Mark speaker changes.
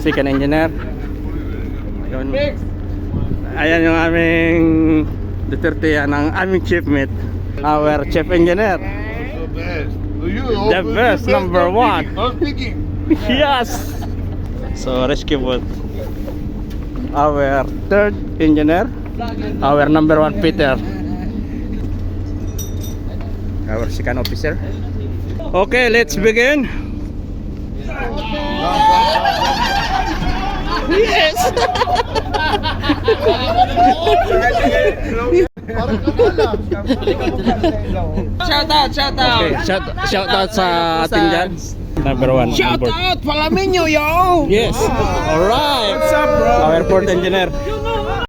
Speaker 1: second engineer. Yun. Ayan yung aming Duterte ng aming chief mate. Our chief engineer. The best, number one. Yes. So rescue boat. Our third engineer. Our number one Peter. Our second officer. Okay, let's begin. Yes.
Speaker 2: Shout out, shout out.
Speaker 1: Okay, shout out sa ating dyan. Number one.
Speaker 2: Shout out, Palaminyo, yo.
Speaker 1: Yes. Alright.
Speaker 2: What's up, bro?
Speaker 1: Our fourth engineer.